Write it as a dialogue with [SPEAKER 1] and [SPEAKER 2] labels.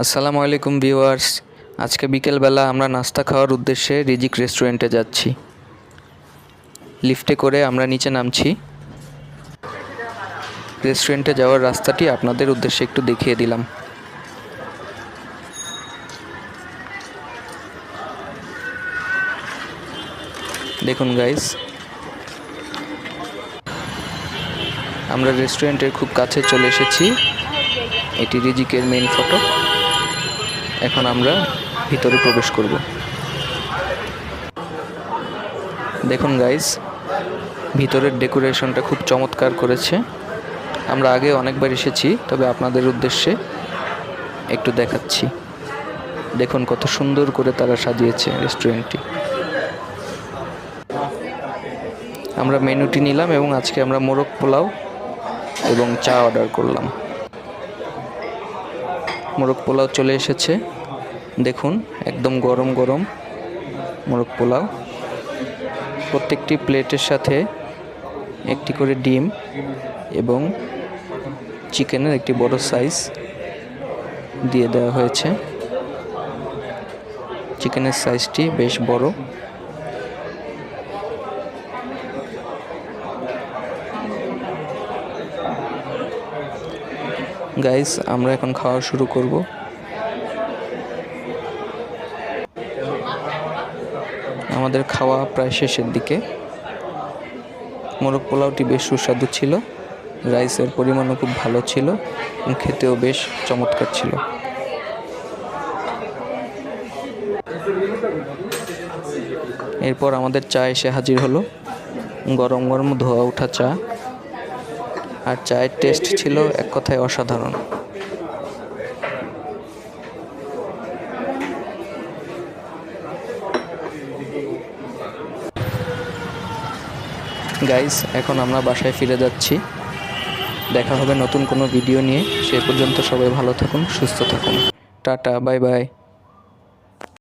[SPEAKER 1] আসসালামু আলাইকুম ভিউয়ার্স। আজকে বিকেলবেলা আমরা নাস্তা খাওয়ার উদ্দেশ্যে রিজিক রেস্টুরেন্টে যাচ্ছি। লিফটে করে আমরা নিচে নামছি। রেস্টুরেন্টে যাওয়ার রাস্তাটি আপনাদের উদ্দেশ্যে একটু দেখিয়ে দিলাম। দেখুন গাইস, আমরা রেস্টুরেন্টের খুব কাছে চলে এসেছি। এটি রিজিকের মেইন ফটক। এখন আমরা ভিতরে প্রবেশ করব। দেখুন গাইস, ভিতরের ডেকোরেশনটা খুব চমৎকার করেছে। আমরা আগে অনেকবার এসেছি, তবে আপনাদের উদ্দেশ্যে একটু দেখাচ্ছি। দেখুন কত সুন্দর করে তারা সাজিয়েছে রেস্টুরেন্টটি। আমরা মেনুটি নিলাম এবং আজকে আমরা মোরগ পোলাও এবং চা অর্ডার করলাম। মোরগ পোলাও চলে এসেছে। দেখুন একদম গরম গরম মোরগ পোলাও। প্রত্যেকটি প্লেটের সাথে একটি করে ডিম এবং চিকেনের একটি বড় সাইজ দিয়ে দেওয়া হয়েছে। চিকেনের সাইজটি বেশ বড়। গাইস, আমরা এখন খাওয়া শুরু করব। আমাদের খাওয়া প্রায় শেষের দিকে। মোরগ পোলাওটি বেশ সুস্বাদু ছিল। রাইসের পরিমাণও খুব ভালো ছিল এবং খেতেও বেশ চমৎকার ছিল। এরপর আমাদের চা এসে হাজির হলো। গরম গরম ধোয়া ওঠা চা। আর চায়ের টেস্ট ছিল এক কথায় অসাধারণ। গাইস, এখন আমরা বাসায় ফিরে যাচ্ছি। দেখা হবে নতুন কোনো ভিডিও নিয়ে। সে পর্যন্ত সবাই ভালো থাকুন, সুস্থ থাকুন। Tata, bye bye.